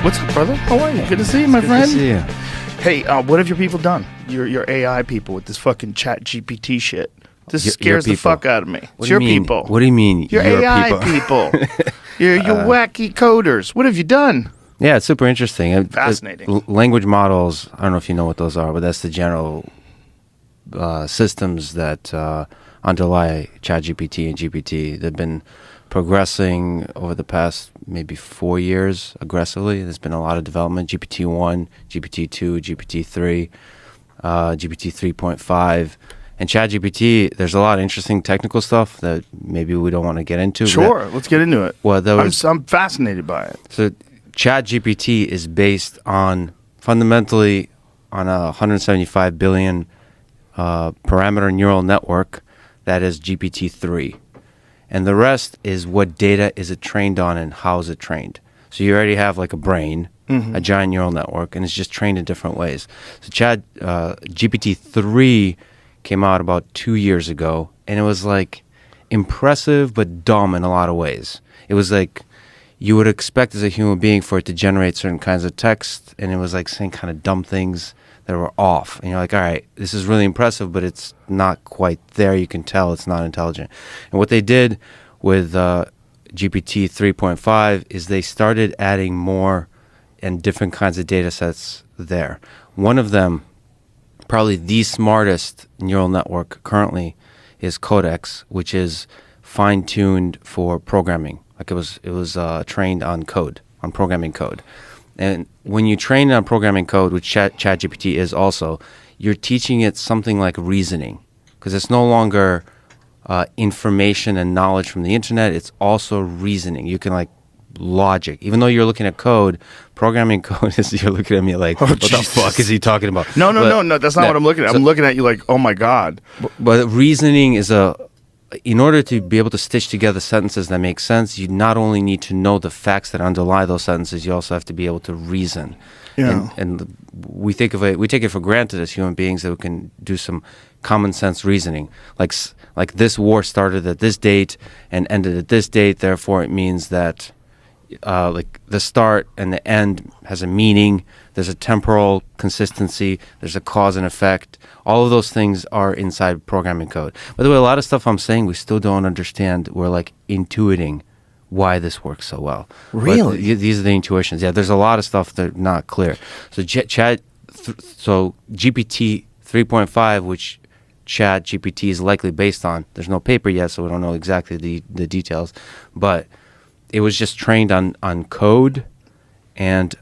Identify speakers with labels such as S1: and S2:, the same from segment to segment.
S1: What's up, brother? How are you? Good to see you, my friend.
S2: Good to see you.
S1: Hey, what have your people done? Your AI people with this fucking ChatGPT shit. This scares the fuck out of me. It's your people.
S2: What do you mean?
S1: Your AI people. Your wacky coders. What have you done?
S2: Yeah, it's super interesting.
S1: Fascinating.
S2: Language models, I don't know if you know what those are, but that's the general systems that underlie ChatGPT and GPT. They've been progressing over the past maybe 4 years aggressively. There's been a lot of development. GPT-1, GPT-2, GPT-3, GPT 3.5. And ChatGPT, there's a lot of interesting technical stuff that maybe we don't want to get into.
S1: Sure, let's get into it.
S2: Well,
S1: I'm fascinated by it.
S2: So ChatGPT is based on, fundamentally, on a 175 billion parameter neural network that is GPT-3. And the rest is what data is it trained on and how is it trained. So you already have like a brain, a giant neural network, and it's just trained in different ways. So GPT-3 came out about 2 years ago, and it was like impressive but dumb in a lot of ways. It was like you would expect as a human being for it to generate certain kinds of text, and it was like saying kind of dumb things that were off. And you're like, all right, this is really impressive, but it's not quite there. You can tell it's not intelligent. And what they did with GPT 3.5 is they started adding more and different kinds of data sets there. One of them, probably the smartest neural network currently, is Codex, which is fine-tuned for programming. Like it was trained on code, on programming code. And when you train on programming code, which ChatGPT is also, you're teaching it something like reasoning, because it's no longer information and knowledge from the internet. It's also reasoning. You can like logic. Even though you're looking at code, programming code is, you're looking at me like, what the fuck is he talking about?
S1: No, that's not what I'm looking at. I'm looking at you like, oh my God.
S2: But reasoning is in order to be able to stitch together sentences that make sense, you not only need to know the facts that underlie those sentences, you also have to be able to reason.
S1: Yeah.
S2: And we take it for granted as human beings that we can do some common sense reasoning. Like this war started at this date and ended at this date, therefore it means that like the start and the end has a meaning. There's a temporal consistency. There's a cause and effect. All of those things are inside programming code. By the way, a lot of stuff I'm saying we still don't understand. We're like intuiting why this works so well.
S1: Really?
S2: But these are the intuitions. Yeah, there's a lot of stuff that's not clear. So so GPT 3.5, which ChatGPT is likely based on. There's no paper yet, so we don't know exactly the details. But it was just trained on code and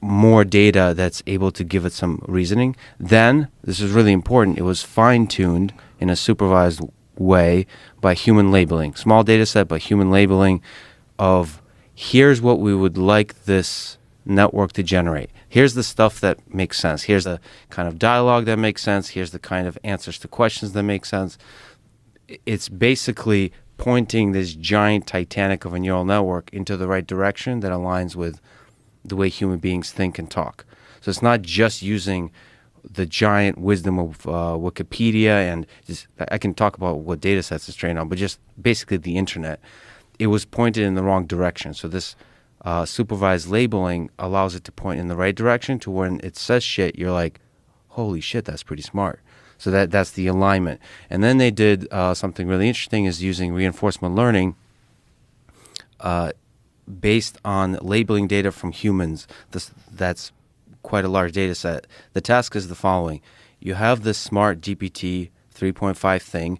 S2: more data that's able to give it some reasoning. Then, this is really important, it was fine-tuned in a supervised way by human labeling. Small data set, but human labeling of here's what we would like this network to generate. Here's the stuff that makes sense. Here's the kind of dialogue that makes sense. Here's the kind of answers to questions that make sense. It's basically pointing this giant Titanic of a neural network into the right direction that aligns with the way human beings think and talk. So it's not just using the giant wisdom of Wikipedia and just, I can talk about what data sets it's trained on, but just basically the internet. It was pointed in the wrong direction. So this supervised labeling allows it to point in the right direction to when it says shit, you're like, holy shit, that's pretty smart. So that's the alignment. And then they did something really interesting is using reinforcement learning based on labeling data from humans. That's quite a large data set. The task is the following. You have this smart GPT 3.5 thing,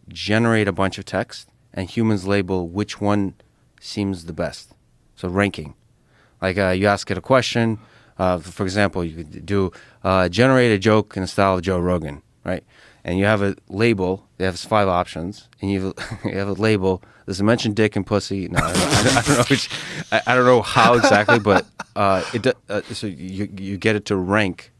S2: generate a bunch of text, and humans label which one seems the best. So ranking. Like you ask it a question. For example, you could do generate a joke in the style of Joe Rogan, right? And you have a label. They have 5 options, and you have a label. Does it mention dick and pussy? No, I don't know which. I don't know how exactly, but so you get it to rank.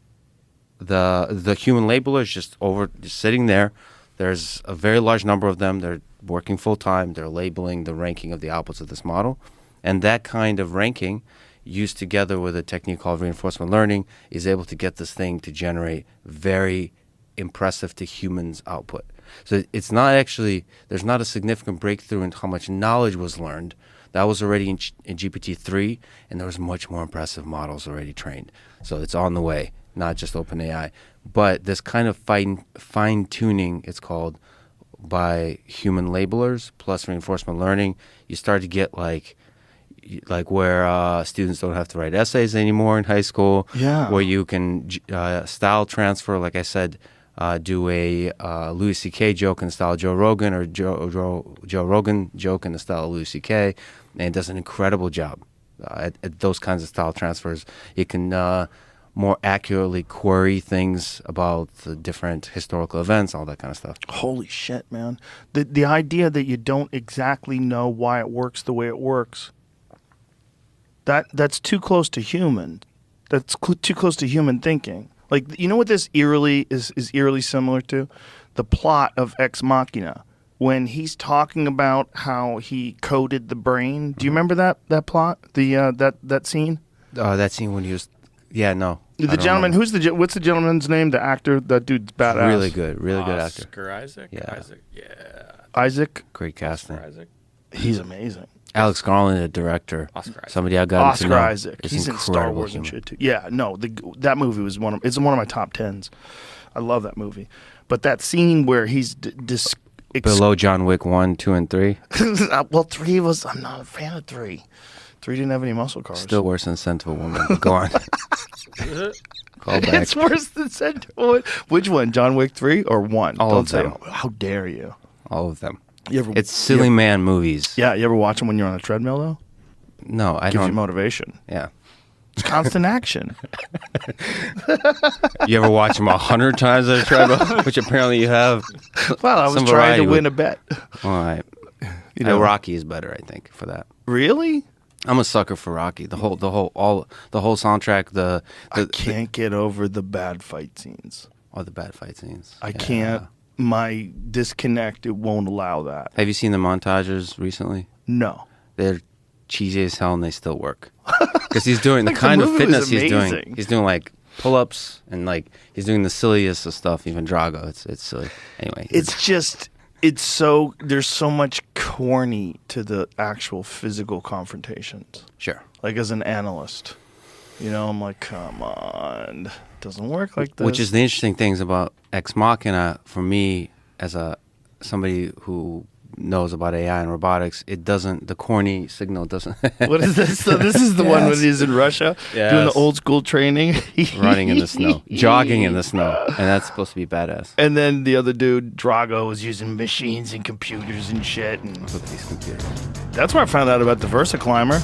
S2: The human labeler is just sitting there. There's a very large number of them. They're working full time. They're labeling the ranking of the outputs of this model, and that kind of ranking, used together with a technique called reinforcement learning, is able to get this thing to generate very impressive to humans output. So it's not actually, there's not a significant breakthrough in how much knowledge was learned. That was already in GPT-3, and there was much more impressive models already trained. So it's on the way, not just OpenAI. But this kind of fine-tuning, it's called, by human labelers plus reinforcement learning, you start to get like where students don't have to write essays anymore in high school.
S1: Yeah.
S2: Where you can style transfer, like I said, do a Louis C.K. joke in the style of Joe Rogan, or Joe Rogan joke in the style of Louis C.K. And it does an incredible job at those kinds of style transfers. It can more accurately query things about the different historical events, all that kind of stuff.
S1: Holy shit, man. The idea that you don't exactly know why it works the way it works, that's too close to human. That's too close to human thinking. Like, you know what this eerily is eerily similar to? The plot of Ex Machina. When he's talking about how he coded the brain. Do you remember that plot? That scene?
S2: That scene when he was... Yeah, no.
S1: The gentleman, what's the gentleman's name? The actor? That dude's badass.
S2: Really good actor.
S3: Oscar Isaac?
S2: Yeah.
S3: Isaac, yeah.
S1: Isaac?
S2: Great casting.
S3: Oscar Isaac.
S1: He's amazing.
S2: Alex Garland, the director.
S3: Oscar Isaac.
S2: Somebody I got to know.
S1: Oscar Isaac.
S2: It's
S1: He's in Star Wars and shit too. Yeah, no, that movie was one of my top 10s. I love that movie. But that scene where he's
S2: below John Wick 1, 2, and 3.
S1: Well, 3 was... I'm not a fan of 3. 3 didn't have any muscle cars.
S2: Still worse than Scent of a Woman. Go on. Call back.
S1: It's worse than Scent of a Woman. Which one? John Wick 3 or 1?
S2: All of them.
S1: How dare you?
S2: All of them.
S1: It's
S2: silly man movies.
S1: Yeah, you ever watch them when you're on a treadmill, though?
S2: No, I don't.
S1: Gives you motivation.
S2: Yeah.
S1: It's constant action.
S2: You ever watch them 100 times on a treadmill? Which apparently you have.
S1: Well, I was trying to win a bet.
S2: All right. Rocky is better, I think, for that.
S1: Really?
S2: I'm a sucker for Rocky. The whole soundtrack.
S1: I can't get over the bad fight scenes.
S2: Oh, the bad fight scenes.
S1: I can't. My disconnect, it won't allow that.
S2: Have you seen the montages recently?
S1: No.
S2: They're cheesy as hell and they still work. Because he's doing
S1: Like,
S2: the kind
S1: the
S2: of
S1: movie was
S2: fitness he's doing.
S1: amazing.
S2: He's doing like pull-ups and like he's doing the silliest of stuff. Even Drago, it's silly. Anyway,
S1: It's just, there's so much corny to the actual physical confrontations.
S2: sure.
S1: Like, as an analyst, I'm like, come on, it doesn't work like this.
S2: Which is the interesting things about Ex Machina for me as somebody who knows about AI and robotics. It doesn't. The corny signal doesn't.
S1: What is this? So this is the one when he's in Russia doing the old school training,
S2: running in the snow, jogging in the snow, and that's supposed to be badass.
S1: And then the other dude, Drago, was using machines and computers and shit. And
S2: Look at these computers.
S1: that's where I found out about the Versa Climber.